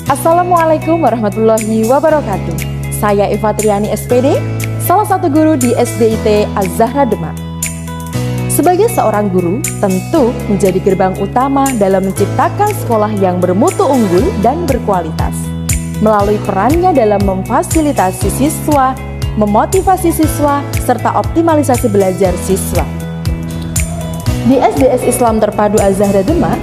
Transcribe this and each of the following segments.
Assalamualaikum warahmatullahi wabarakatuh. Saya Eva Triani SPD, salah satu guru di SDIT Az-Zahra Demak. Sebagai seorang guru, tentu menjadi gerbang utama dalam menciptakan sekolah yang bermutu unggul dan berkualitas. Melalui perannya dalam memfasilitasi siswa, memotivasi siswa, serta optimalisasi belajar siswa. Di SDS Islam Terpadu Az-Zahra Demak,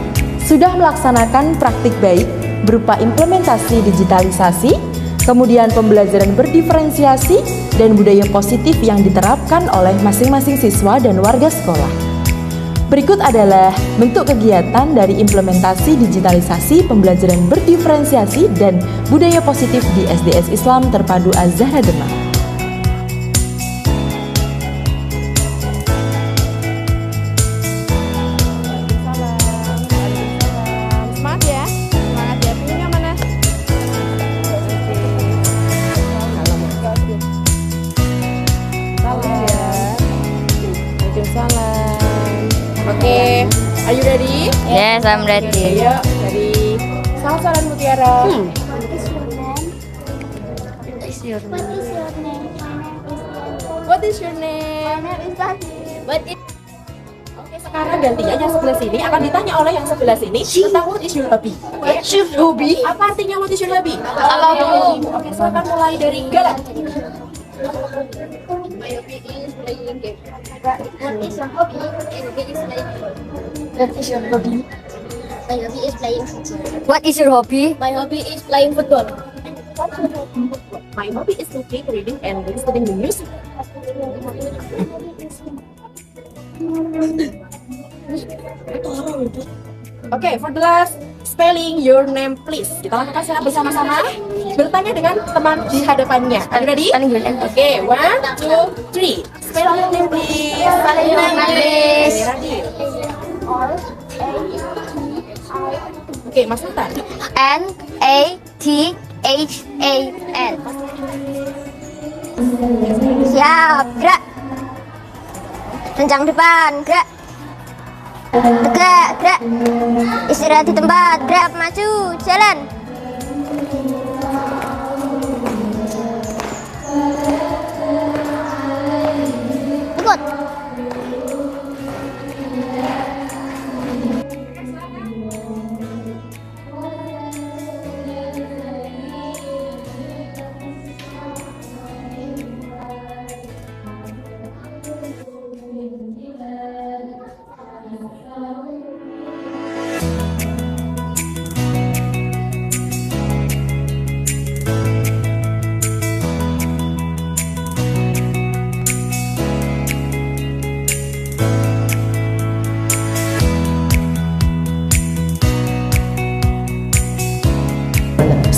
sudah melaksanakan praktik baik berupa implementasi digitalisasi, kemudian pembelajaran berdiferensiasi, dan budaya positif yang diterapkan oleh masing-masing siswa dan warga sekolah. Berikut adalah bentuk kegiatan dari implementasi digitalisasi, pembelajaran berdiferensiasi, dan budaya positif di SDS Islam Terpadu Az-Zahra Demak. Oke, are you ready? Yes, I'm ready. Ayo, dari Salam Mutiara. What is your name? Oke, sekarang gantinya yang sebelah sini akan ditanya oleh yang sebelah sini tentang what is your hobby. What is your hobby? Apa artinya what is your hobby? Oke, silakan mulai dari Galang. My hobby is playing game. What is your hobby? What is your hobby? My hobby is playing football. What is your hobby? My hobby is playing football. My hobby is cooking, reading, and listening to music. Okay, for the last spelling your name please. Kita lakukan secara bersama-sama. Bertanya dengan teman di hadapannya. Are you ready? Okay, 1, 2, 3. Spell your name please. Spelling your name, please. Ready? Okay, Mas Nathan. N-A-T-H-A-N. Siap, gerak. Kencang depan, gerak. Tegak, gerak. Istirahat di tempat, gerak, maju, jalan. Ikut.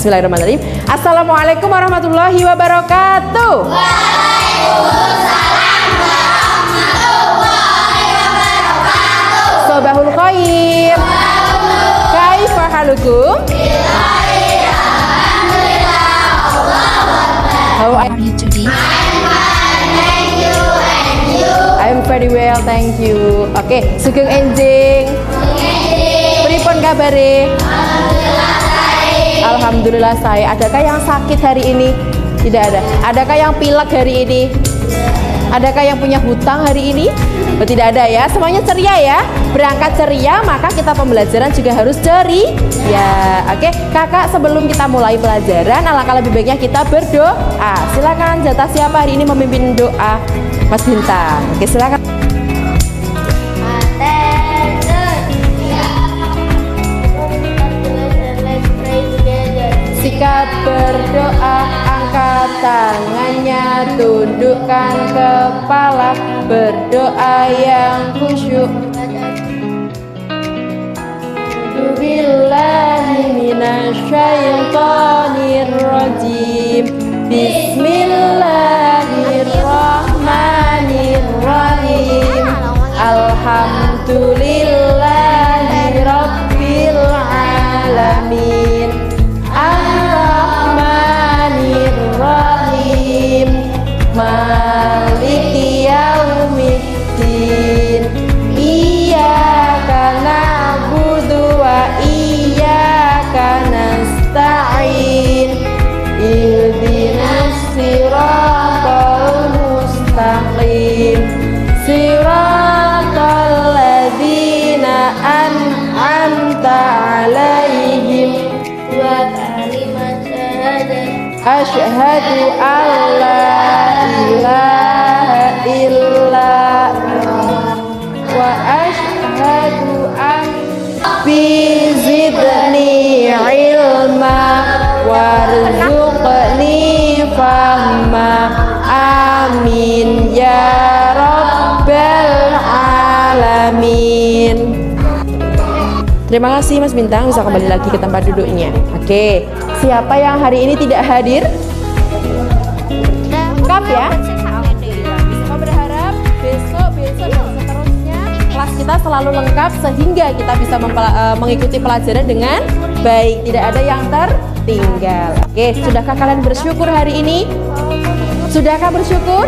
Bismillahirrahmanirrahim. Assalamualaikum warahmatullahi wabarakatuh. Waalaikumsalam warahmatullahi wabarakatuh. Sobahul khair. Kaifa halukum? How are you today? I'm very well, thank you. Oke, sugeng enjing. Pripun kabare? Alhamdulillah saya. Adakah yang sakit hari ini? Tidak ada. Adakah yang pilek hari ini? Adakah yang punya hutang hari ini? Oh, tidak ada ya. Semuanya ceria ya. Berangkat ceria, maka kita pembelajaran juga harus ceria. Ya, oke. Kakak, sebelum kita mulai pelajaran, alangkah lebih baiknya kita berdoa. Silakan, jatah siapa hari ini memimpin doa? Mas Bintang. Oke, silakan. Sikat berdoa, angkat tangannya, tundukkan kepala, berdoa yang khusyuk. Billahi minasyaitonir rajim. Bismillahirrahmanirrahim. Alhamdulillahi rabbil alamin. Ar-Rahmanir-Rahim. Maliki yaumiddin. Iyyaka na'budu wa iyyaka Asyhadu alla ilaha illallah wa asyhadu zidni ilma warzuqni fahma amin ya rabbal alamin. Terima kasih Mas Bintang, bisa kembali lagi ke tempat duduknya. Oke, siapa yang hari ini tidak hadir? Lengkap ya? Kita berharap besok dan seterusnya kelas kita selalu lengkap sehingga kita bisa mengikuti pelajaran dengan baik, tidak ada yang tertinggal. Oke, sudahkah kalian bersyukur hari ini? Sudahkah bersyukur?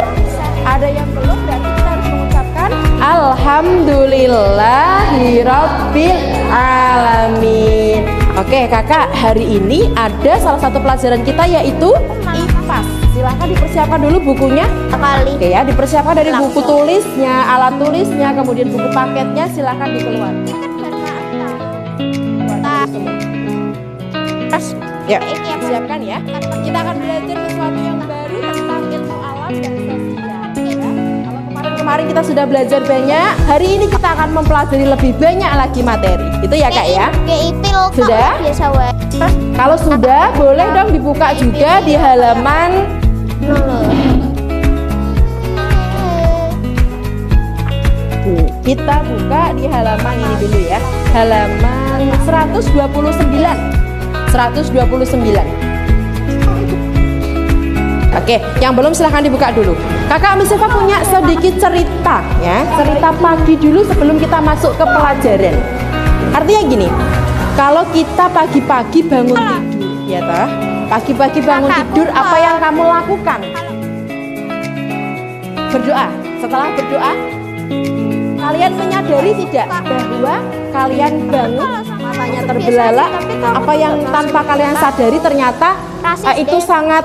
Ada yang belum? Berarti kita harus mengucapkan Alhamdulillahirabbil alamin. Oke kakak, hari ini ada salah satu pelajaran kita yaitu IPAS. Silahkan dipersiapkan dulu bukunya. Oke ya, dipersiapkan dari buku tulisnya, alat tulisnya, kemudian buku paketnya, silahkan dikeluarkan. Ya, siapkan ya. Kita akan belajar sesuatu yang baru tentang ilmu alam dan sosial. Ya. Kalau kemarin kita sudah belajar banyak, hari ini kita akan mempelajari lebih banyak lagi materi. Itu ya kak ya? Sudah? Kalau sudah, boleh dong dibuka juga di halaman kita buka di halaman ini dulu ya. Halaman 129. Oke, yang belum silahkan dibuka dulu. Kakak Miss Eva punya sedikit cerita ya, cerita pagi dulu sebelum kita masuk ke pelajaran. Artinya gini, kalau kita pagi-pagi bangun tidur, ya toh, pagi-pagi bangun tidur, apa yang kamu lakukan? Berdoa. Setelah berdoa, kalian menyadari tidak bahwa kalian bangun matanya terbelalak, apa yang tanpa kalian sadari ternyata itu sangat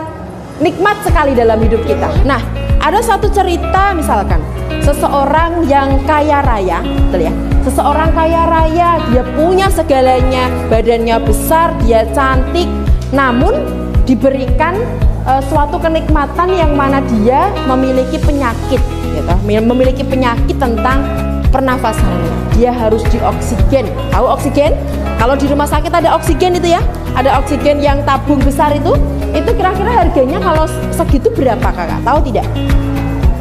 nikmat sekali dalam hidup kita. Nah, ada satu cerita misalkan seseorang yang kaya raya, betul ya? Seseorang kaya raya, dia punya segalanya, badannya besar, dia cantik, namun diberikan suatu kenikmatan yang mana dia memiliki penyakit, gitu. Memiliki penyakit tentang pernafasannya. Dia harus dioksigen. Tahu oksigen? Kalau di rumah sakit ada oksigen itu ya, ada oksigen yang tabung besar itu kira-kira harganya kalau segitu berapa kakak? Tahu tidak?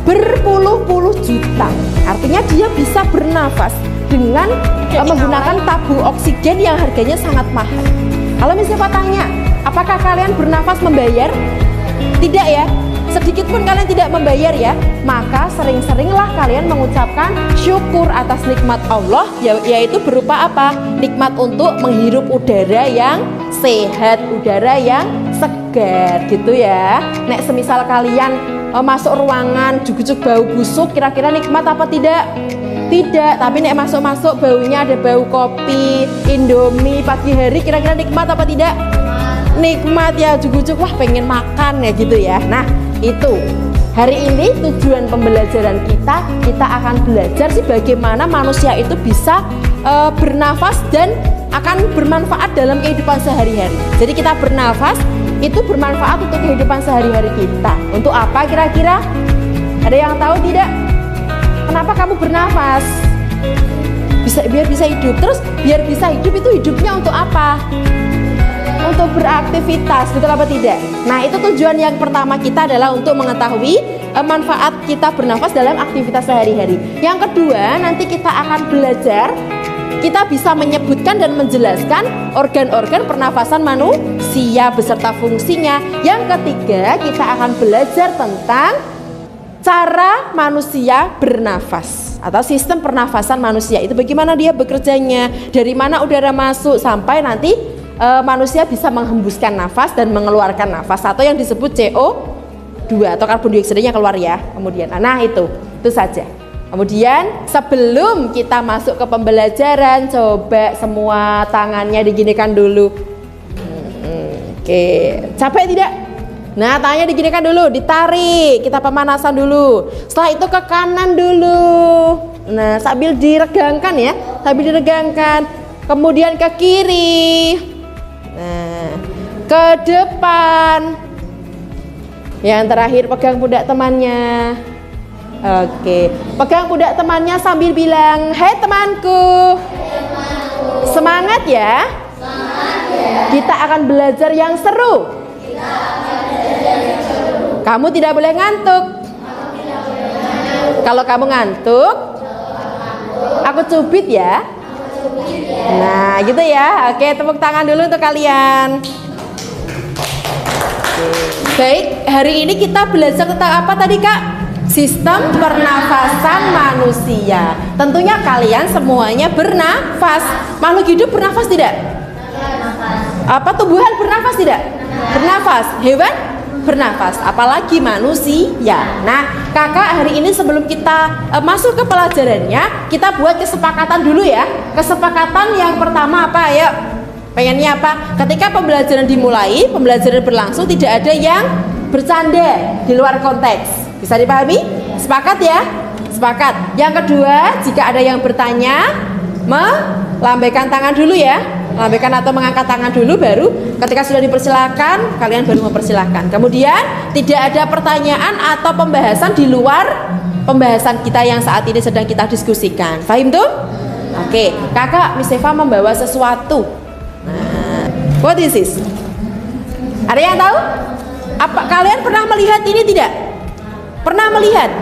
Berpuluh-puluh juta. Artinya dia bisa bernafas dengan menggunakan tabung oksigen yang harganya sangat mahal. Kalau misalnya tanya, apakah kalian bernafas membayar? Tidak ya. Sedikit pun kalian tidak membayar ya, maka sering-seringlah kalian mengucapkan syukur atas nikmat Allah, yaitu berupa apa? Nikmat untuk menghirup udara yang sehat, udara yang segar gitu ya. Nek semisal kalian masuk ruangan jujuk-jujuk bau busuk, kira-kira nikmat apa tidak? Tidak, tapi nek masuk-masuk baunya ada bau kopi, Indomie pagi hari, kira-kira nikmat apa tidak? Nikmat ya, jujuk-jujuk wah pengen makan ya gitu ya. Nah, itu hari ini tujuan pembelajaran kita akan belajar sih bagaimana manusia itu bisa bernafas dan akan bermanfaat dalam kehidupan sehari-hari. Jadi kita bernafas itu bermanfaat untuk kehidupan sehari-hari kita. Untuk apa kira-kira? Ada yang tahu tidak? Kenapa kamu bernafas? Biar bisa hidup. Terus biar bisa hidup itu hidupnya untuk apa? Untuk beraktivitas, betul apa tidak? Nah, itu tujuan yang pertama kita adalah untuk mengetahui manfaat kita bernafas dalam aktivitas sehari-hari. Yang kedua, nanti kita akan belajar, kita bisa menyebutkan dan menjelaskan organ-organ pernafasan manusia beserta fungsinya. Yang ketiga, kita akan belajar tentang cara manusia bernafas atau sistem pernafasan manusia itu bagaimana dia bekerjanya, dari mana udara masuk sampai nanti manusia bisa menghembuskan nafas dan mengeluarkan nafas atau yang disebut CO2 atau karbon dioksidanya keluar ya. Kemudian, nah itu saja. Kemudian sebelum kita masuk ke pembelajaran, coba semua tangannya diginikan dulu. Oke, capek tidak? Nah, tangannya diginikan dulu, ditarik, kita pemanasan dulu. Setelah itu ke kanan dulu. Nah, sambil diregangkan ya, sambil diregangkan. Kemudian ke kiri. Nah, ke depan. Yang terakhir pegang pundak temannya. Oke, pegang pundak temannya sambil bilang, "Hei temanku, semangat ya. Kita akan belajar yang seru. Kamu tidak boleh ngantuk. Kalau kamu ngantuk, aku cubit ya." Nah, gitu ya. Oke, tepuk tangan dulu untuk kalian. Baik, hari ini kita belajar tentang apa tadi, Kak? Sistem pernafasan manusia. Tentunya kalian semuanya bernafas. Makhluk hidup bernafas tidak? Apa tumbuhan bernafas tidak? Bernafas. Hewan bernafas, apalagi manusia. Nah, kakak hari ini sebelum kita masuk ke pelajarannya, kita buat kesepakatan dulu ya. Kesepakatan yang pertama apa? Ayo, pengennya apa? Ketika pembelajaran dimulai, pembelajaran berlangsung, tidak ada yang bercanda di luar konteks. Bisa dipahami? Sepakat ya? Sepakat. Yang kedua, jika ada yang bertanya, melambaikan tangan dulu ya. Melambaikan atau mengangkat tangan dulu, baru ketika sudah dipersilakan, kalian baru mempersilahkan. Kemudian tidak ada pertanyaan atau pembahasan di luar pembahasan kita yang saat ini sedang kita diskusikan. Fahim tuh? Oke, kakak Miss Eva membawa sesuatu. Nah, what is this? Ada yang tahu? Apa kalian pernah melihat ini tidak? Pernah melihat?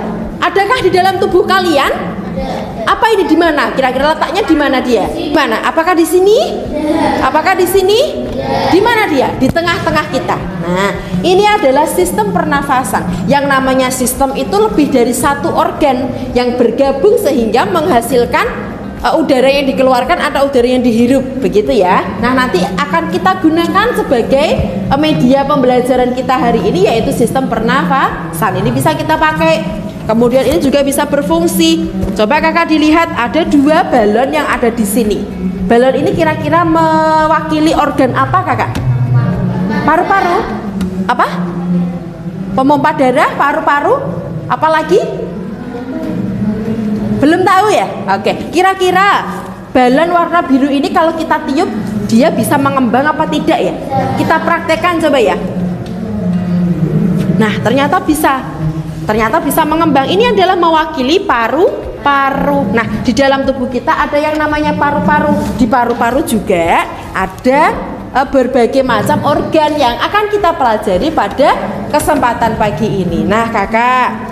Adakah di dalam tubuh kalian? Apa ini di mana? Kira-kira letaknya di mana dia? Mana? Apakah di sini? Apakah di sini? Di mana dia? Di tengah-tengah kita. Nah, ini adalah sistem pernafasan. Yang namanya sistem itu lebih dari satu organ yang bergabung sehingga menghasilkan udara yang dikeluarkan atau udara yang dihirup, begitu ya. Nah, nanti akan kita gunakan sebagai media pembelajaran kita hari ini, yaitu sistem pernafasan. Ini bisa kita pakai. Kemudian ini juga bisa berfungsi. Coba kakak dilihat, ada dua balon yang ada di sini. Balon ini kira-kira mewakili organ apa kakak? Paru-paru? Apa? Pemompa darah, paru-paru? Apalagi? Belum tahu ya? Oke, kira-kira balon warna biru ini kalau kita tiup, dia bisa mengembang apa tidak ya? Kita praktekkan coba ya. Nah, ternyata bisa. Ternyata bisa mengembang. Ini adalah mewakili paru-paru. Nah, di dalam tubuh kita ada yang namanya paru-paru. Di paru-paru juga ada berbagai macam organ yang akan kita pelajari pada kesempatan pagi ini. Nah, kakak,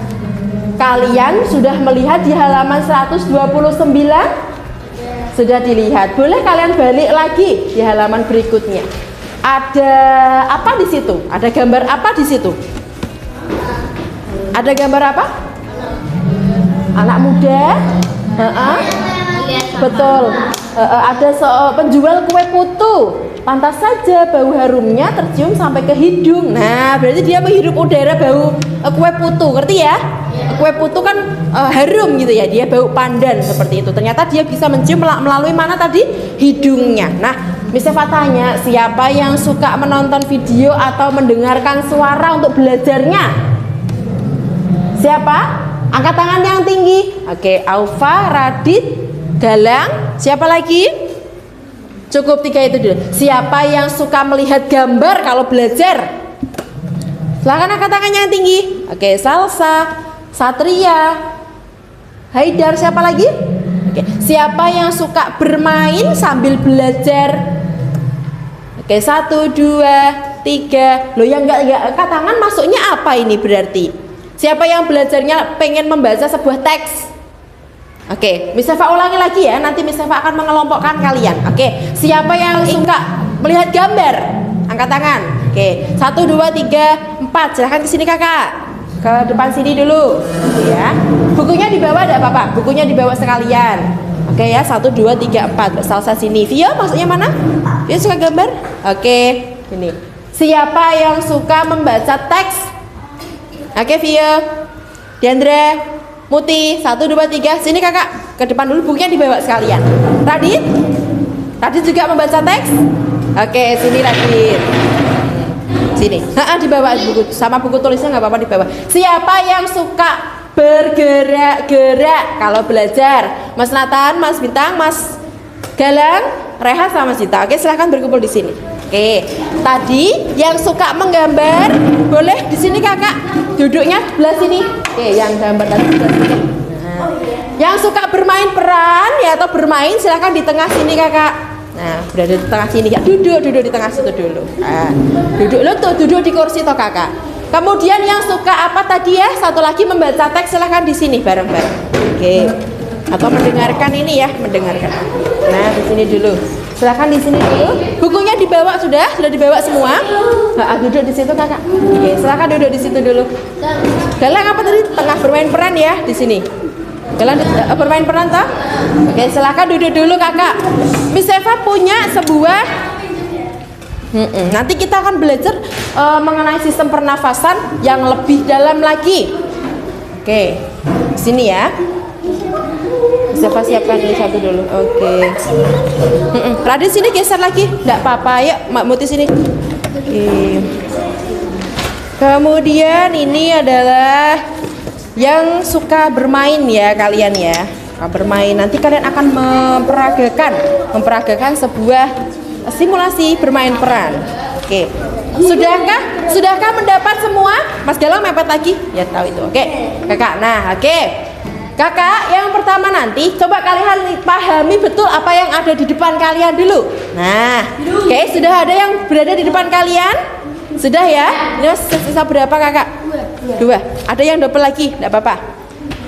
kalian sudah melihat di halaman 129? Sudah dilihat. Boleh kalian balik lagi di halaman berikutnya. Ada apa di situ? Ada gambar apa di situ? Ada gambar apa? Anak muda? Betul. Ada penjual kue putu. Pantas saja bau harumnya tercium sampai ke hidung. Nah, berarti dia menghirup udara bau kue putu, ngerti ya? Kue putu kan harum gitu ya, dia bau pandan seperti itu. Ternyata dia bisa mencium melalui mana tadi? Hidungnya. Nah, Miss Eva tanya, siapa yang suka menonton video atau mendengarkan suara untuk belajarnya? Siapa? Angkat tangan yang tinggi. Oke, Aufa, Radit, Galang. Siapa lagi? Cukup 3 itu dulu. Siapa yang suka melihat gambar kalau belajar? Silahkan angkat tangannya yang tinggi. Oke, Salsa, Satria, Haidar. Siapa lagi? Oke, siapa yang suka bermain sambil belajar? Oke, 1, 2, 3. Loh, yang enggak angkat tangan masuknya apa ini berarti? Siapa yang belajarnya pengen membaca sebuah teks? Oke, Miss Eva ulangi lagi ya. Nanti Miss Eva akan mengelompokkan kalian. Oke, siapa yang suka melihat gambar? Angkat tangan. Oke, 1, 2, 3, 4. Silahkan ke sini kakak. Ke depan sini dulu, ya. Bukunya dibawa ada apa-apa? Bukunya dibawa sekalian. Oke ya, 1, 2, 3, 4. Salsa sini. Vio maksudnya mana? Dia suka gambar? Oke, ini. Siapa yang suka membaca teks? Oke, Vio, Diandra, Muti, 1, 2, 3. Sini kakak, ke depan dulu, bukunya dibawa sekalian. Radit? Radit juga membaca teks? Oke, sini Radit. Sini, dibawa buku, sama buku tulisnya nggak apa-apa dibawa. Siapa yang suka bergerak-gerak kalau belajar? Mas Nathan, Mas Bintang, Mas Galang, Rehat sama Mas Cita. Oke, silahkan berkumpul di sini. Oke, tadi yang suka menggambar boleh di sini kakak duduknya sebelah sini. Oke, yang gambar tadi sebelah sini. Nah, yang suka bermain peran ya atau bermain silahkan di tengah sini kakak. Nah, berada di tengah sini ya. Duduk di tengah situ dulu. Nah, duduk di kursi toh kakak. Kemudian yang suka apa tadi ya? Satu lagi membaca teks silahkan di sini bareng-bareng. Oke. Atau mendengarkan ini ya, mendengarkan. Nah, di sini dulu. Silahkan di sini dulu. Bukunya dibawa sudah dibawa semua. Duduk di situ kakak. Oke, silahkan duduk di situ dulu. Kalian apa tadi? Tengah bermain peran ya di sini. Kalian bermain peran toh? Oke, silahkan duduk dulu kakak. Miss Eva punya sebuah. Nanti kita akan belajar mengenai sistem pernafasan yang lebih dalam lagi. Oke, sini ya. Siapa siapkan ini satu dulu. Oke. Radit sini geser lagi. Enggak apa-apa. Yuk, Mak Muti sini. Oke. Kemudian ini adalah yang suka bermain ya kalian ya. Suka bermain. Nanti kalian akan memperagakan sebuah simulasi bermain peran. Oke. Sudahkah mendapat semua? Mas Galang mepet lagi. Ya tahu itu. Oke. Kakak. Nah, oke. Kakak, yang pertama nanti coba kalian pahami betul apa yang ada di depan kalian dulu. Nah, oke, sudah ada yang berada di depan kalian? Sudah ya? Ini sisa berapa kakak? Dua. Ada yang double lagi? Tidak apa-apa.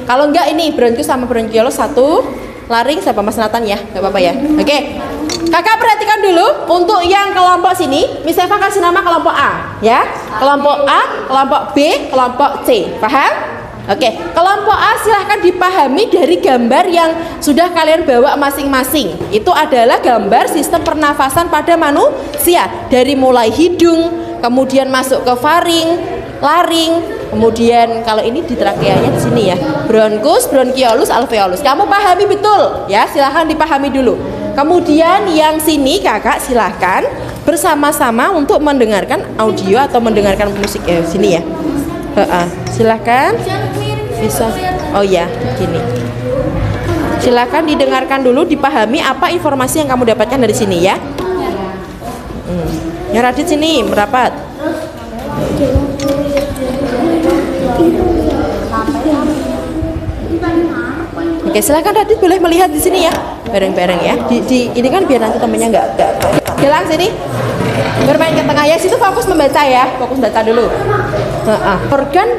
Kalau enggak ini bronkius sama bronkiolus satu, laring sama Mas Nathan ya, nggak apa-apa ya. Oke, kakak perhatikan dulu untuk yang kelompok sini. Miss Eva kasih nama kelompok A, ya. Kelompok A, kelompok B, kelompok C. Paham? Oke, kelompok A silahkan dipahami dari gambar yang sudah kalian bawa masing-masing. Itu adalah gambar sistem pernafasan pada manusia. Dari mulai hidung, kemudian masuk ke faring, laring, kemudian kalau ini di trakeanya di sini ya, bronkus, bronkiolus, alveolus. Kamu pahami betul ya, silahkan dipahami dulu. Kemudian yang sini kakak silahkan bersama-sama untuk mendengarkan audio atau mendengarkan musik ya sini ya. Silahkan bisa. Oh ya, gini. Silahkan didengarkan dulu, dipahami apa informasi yang kamu dapatkan dari sini ya. Ya Radit sini merapat. Oke, silahkan Radit boleh melihat di sini ya, bareng-bareng ya. Ini kan biar nanti temennya nggak. Gelang sini. Bermain ke tengah ya, situ fokus membaca ya, fokus baca dulu. Organ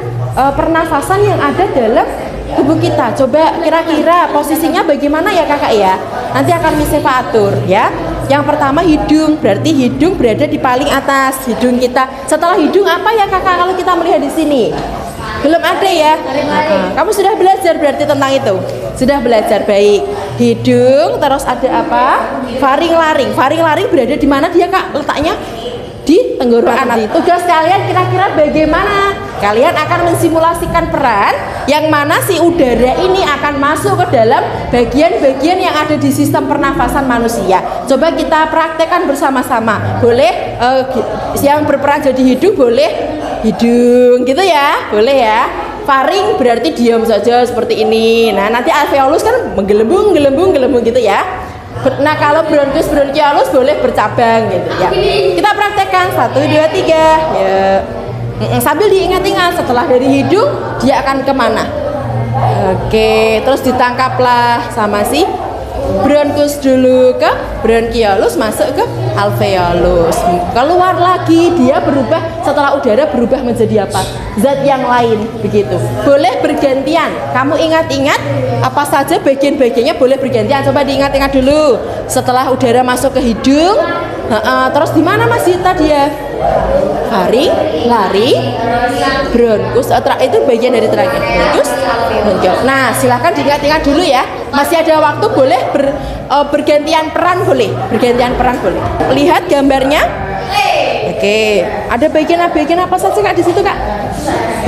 pernafasan yang ada dalam tubuh kita. Coba kira-kira posisinya bagaimana ya kakak ya? Nanti akan Miss Eva atur ya. Yang pertama hidung, berarti hidung berada di paling atas hidung kita. Setelah hidung apa ya kakak kalau kita melihat di sini? Belum ada ya? Kamu sudah belajar berarti tentang itu? Sudah belajar, baik. Hidung, terus ada apa? Faring, laring. Faring, laring berada di mana dia kak? Letaknya di tenggorokan. Tugas kalian kira-kira bagaimana? Kalian akan mensimulasikan peran yang mana si udara ini akan masuk ke dalam bagian-bagian yang ada di sistem pernafasan manusia. Coba kita praktekkan bersama-sama. Boleh yang berperan jadi hidung boleh hidung gitu ya, boleh ya. Faring berarti diam saja seperti ini. Nah nanti alveolus kan menggelembung gitu ya. Nah kalau bronkus bronkiolus boleh bercabang gitu ya. Kita praktekkan 1, 2, 3 ya. Sambil diingat-ingat setelah dari hidung dia akan kemana. Oke, terus ditangkaplah sama si bronkus dulu ke bronkiolus, masuk ke alveolus, keluar lagi, dia berubah setelah udara berubah menjadi apa? Zat yang lain begitu. Boleh bergantian. Kamu ingat-ingat apa saja bagian-bagiannya boleh bergantian. Coba diingat-ingat dulu. Setelah udara masuk ke hidung, terus di mana masih tadi ya? Faring, lari, bronkus, itu bagian dari terakhir. Bronkus, bronkiolus. Nah, silakan diingat-ingat dulu ya. Masih ada waktu, boleh bergantian peran boleh. Bergantian peran boleh. Lihat gambarnya. Oke, ada bagian apa saja kak di situ kak?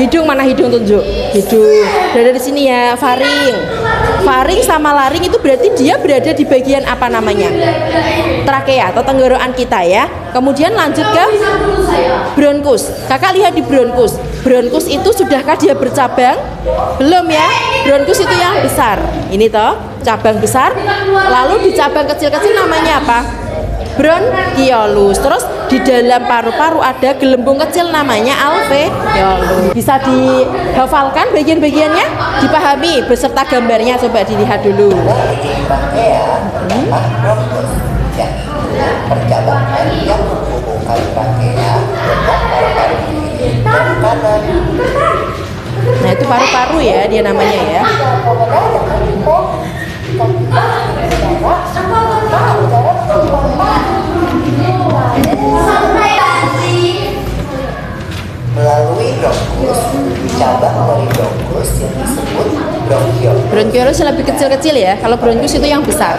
Hidung, mana hidung tunjuk? Hidung. Berada di sini ya, faring. Faring sama laring itu berarti dia berada di bagian apa namanya? Trakea atau tenggorokan kita ya. Kemudian lanjut ke bronkus. Kakak lihat di bronkus. Bronkus itu sudahkah dia bercabang? Belum ya. Bronkus itu yang besar. Ini toh, cabang besar. Lalu di cabang kecil-kecil namanya apa? bronkiolus. Terus di dalam paru-paru ada gelembung kecil namanya alveolus. Bisa dihafalkan bagian-bagiannya, dipahami beserta gambarnya, coba dilihat dulu. Perjalanan yang menghubungkan rangkaian paru-paru kiri dan kanan. Nah, itu paru-paru ya, dia namanya ya. Melalui bronkus, cabang dari bronkus yang disebut bronkiolus. Bronkiolus lebih kecil-kecil ya. Kalau bronkus itu yang besar.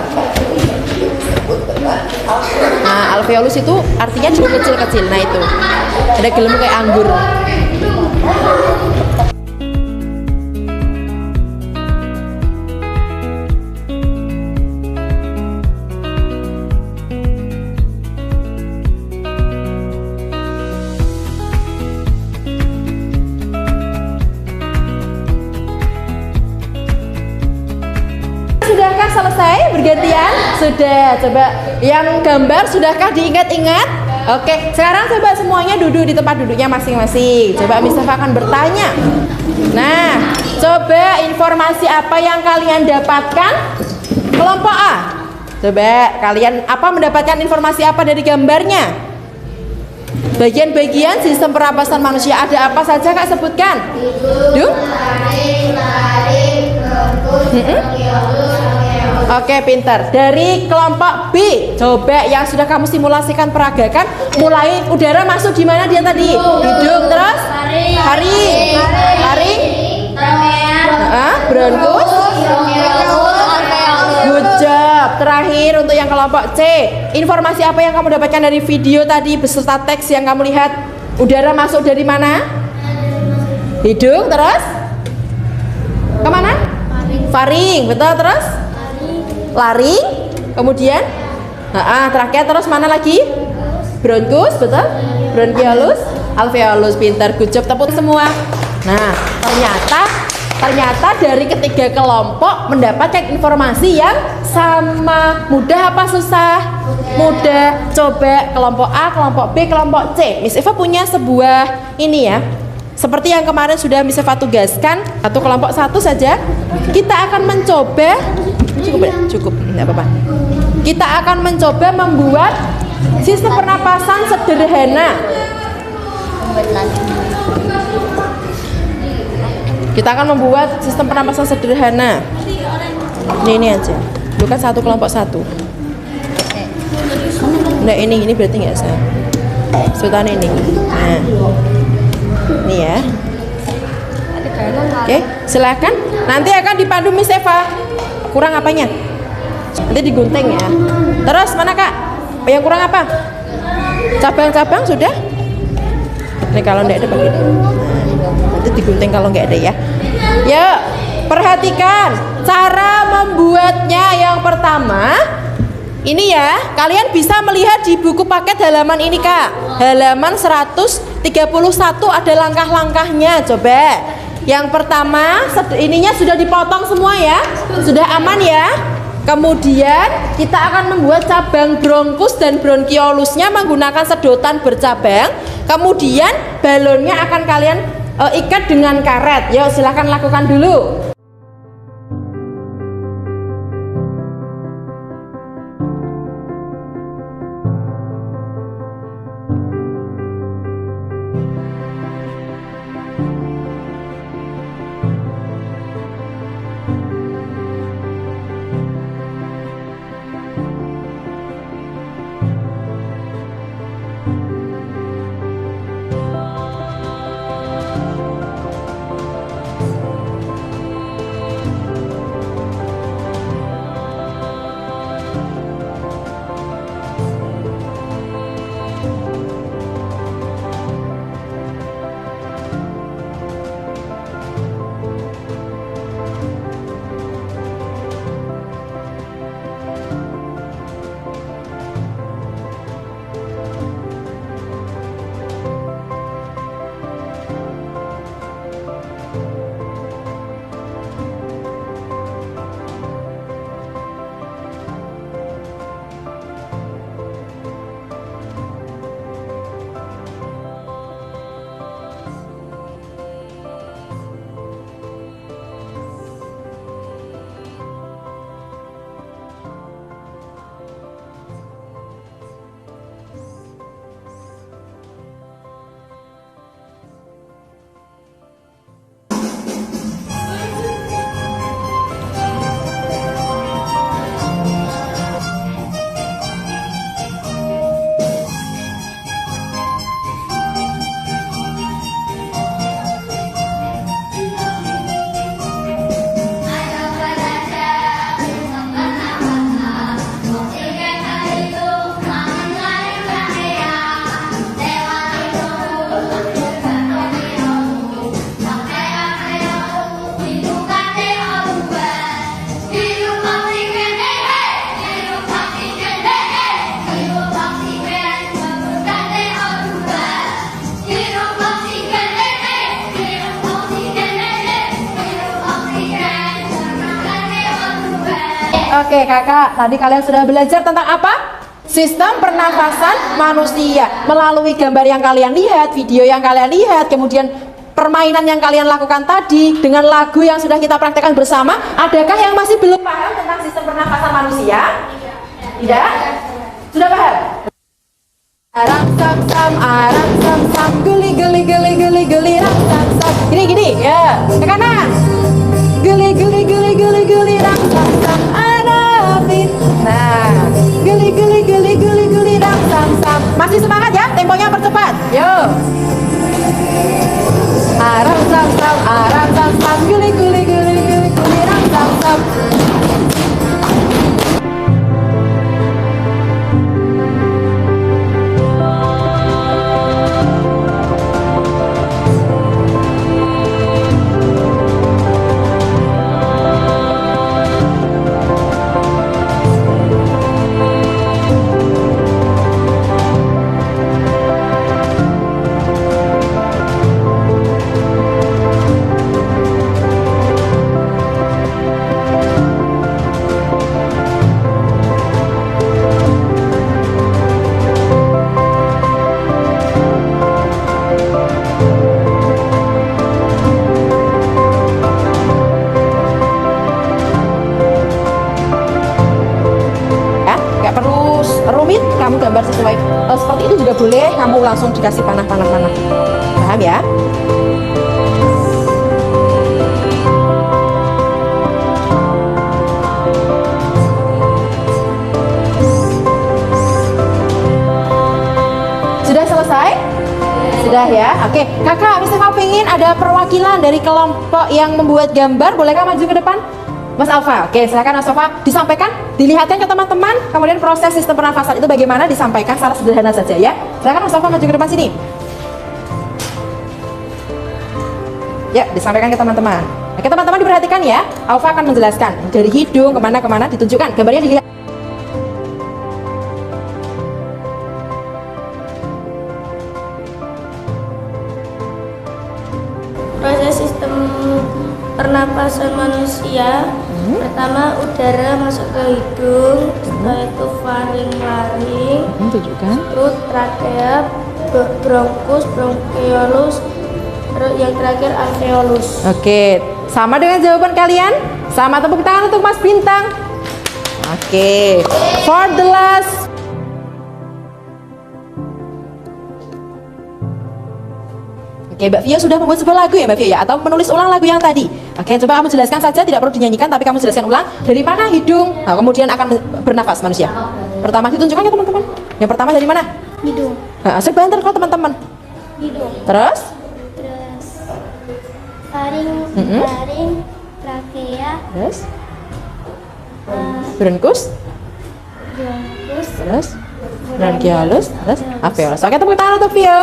Nah, alveolus itu artinya juga kecil-kecil. Nah, itu ada gelembung kayak anggur. Sudahkah selesai bergantian? Sudah. Coba yang gambar sudahkah diingat-ingat? Oke, sekarang coba semuanya duduk di tempat duduknya masing-masing. Coba Miss Eva akan bertanya. Nah, coba informasi apa yang kalian dapatkan? Kelompok A. Coba kalian mendapatkan informasi apa dari gambarnya? Bagian-bagian sistem pernapasan manusia ada apa saja Kak, sebutkan? Oke, pintar. Dari kelompok B, coba yang sudah kamu simulasikan peragakan, mulai udara masuk di mana dia tadi? Hidung, terus taring, bronkus, good job. Terakhir untuk yang kelompok C, informasi apa yang kamu dapatkan dari video tadi beserta teks yang kamu lihat? Udara masuk dari mana? Hidung, terus kemana? Faring, betul, terus laring, kemudian terakhir terus mana lagi? Bronkus, betul, bronkiolus, alveolus, pintar, good job, tepuk semua. Nah, ternyata dari ketiga kelompok mendapatkan informasi yang sama. Mudah apa susah? Mudah. Coba kelompok A, kelompok B, kelompok C. Miss Eva punya sebuah ini ya, seperti yang kemarin sudah Miss Eva tugaskan, satu kelompok satu saja. Kita akan mencoba, cukup, tidak apa-apa. Kita akan mencoba membuat sistem pernapasan sederhana. Kita akan membuat sistem pernapasan sederhana. Ini aja. Bukan satu kelompok satu. Nah, ini berarti nggak sah. Sultan ini. Nah, ini ya. Oke, silakan. Nanti akan dipandu Miss Eva. Kurang apanya? Nanti digunting ya. Terus mana Kak? Yang kurang apa? Cabang-cabang sudah? Ini kalau nggak ada begini. Nanti digunting kalau nggak ada ya. Ya, perhatikan cara membuatnya. Yang pertama, ini ya, kalian bisa melihat di buku paket halaman ini Kak. Halaman 131 ada langkah-langkahnya. Coba. Yang pertama, ininya sudah dipotong semua ya. Sudah aman ya. Kemudian kita akan membuat cabang bronkus dan bronkiolusnya menggunakan sedotan bercabang. Kemudian balonnya akan kalian ikat dengan karet. Yuk, silahkan lakukan dulu. Oke, kakak, tadi kalian sudah belajar tentang apa? Sistem pernafasan manusia. Melalui gambar yang kalian lihat, video yang kalian lihat, kemudian permainan yang kalian lakukan tadi, dengan lagu yang sudah kita praktekkan bersama, adakah yang masih belum paham tentang sistem pernafasan manusia? Tidak? Sudah paham? Arang sam, geli, ram sam. Gini, ya, ke kanan. Geli, ram sam, Arafin. Nah, geli, ram sam. Masih semangat ya, temponya percepat. Yo. Arang sam, geli, ram sam. Kamu gambar sesuai seperti itu juga boleh, kamu langsung dikasih panah. Paham ya? Sudah selesai? Sudah ya? Oke, kakak, misalnya kamu ingin ada perwakilan dari kelompok yang membuat gambar, bolehkah maju ke depan? Mas Alfa, oke, silakan Mas Alfa disampaikan, dilihatkan ke teman-teman, kemudian proses sistem pernafasan itu bagaimana disampaikan secara sederhana saja ya. Silakan Mas Alfa maju ke depan sini. Ya, disampaikan ke teman-teman. Oke, teman-teman diperhatikan ya. Alfa akan menjelaskan dari hidung kemana ditunjukkan, gambarnya dilihat. Proses sistem pernapasan manusia, pertama udara masuk ke hidung, setelah itu faring, Tunjukkan. perut, trakea, bronkus, bronkiolus, yang terakhir alveolus. Oke, sama dengan jawaban kalian? Sama, tepuk tangan untuk Mas Bintang. Oke, for the last. Oke, Mbak Via sudah membuat sebuah lagu ya Mbak Via ya? Atau menulis ulang lagu yang tadi? Oke, coba kamu jelaskan saja, tidak perlu dinyanyikan, tapi kamu jelaskan ulang. Dari mana hidung, nah, kemudian akan bernafas manusia? Pertama ditunjukkan ya teman-teman. Yang pertama dari mana? Hidung. Nah, sebentar kok teman-teman. Hidung. Terus? Faring, trakea, Terus? Bronkus? Terus? Bronkiolus? Terus? Alveolus. Oke, tepuk tangan untuk Via.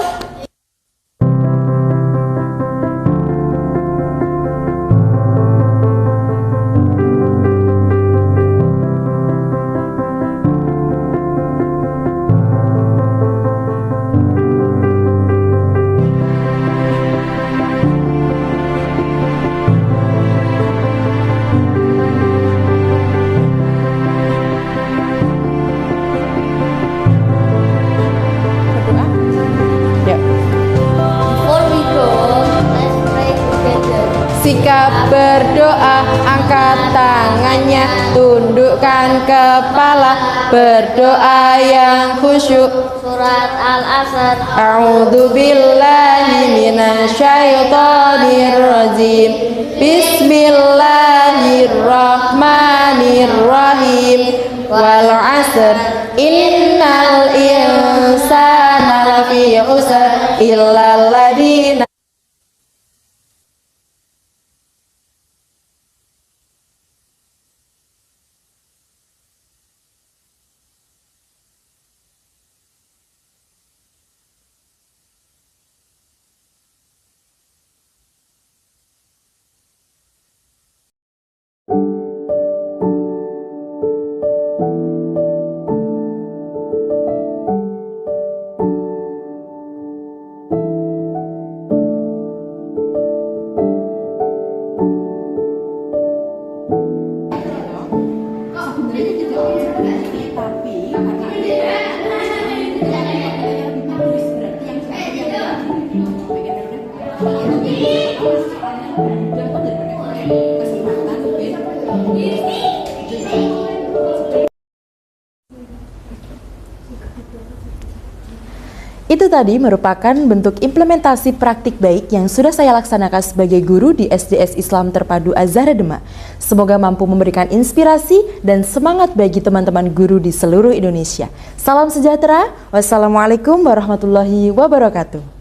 Sikap berdoa, angkat tangannya, tundukkan kepala, berdoa yang khusyuk. Surat Al-Asr. A'udzu billahi minasyaitonir rajim. Bismillahirrahmanirrahim. Wal 'asr. Innal insana lafi khusr illal ladzina Itu tadi merupakan bentuk implementasi praktik baik yang sudah saya laksanakan sebagai guru di SDS Islam Terpadu Az-Zahra Demak. Semoga mampu memberikan inspirasi dan semangat bagi teman-teman guru di seluruh Indonesia. Salam sejahtera. Wassalamualaikum warahmatullahi wabarakatuh.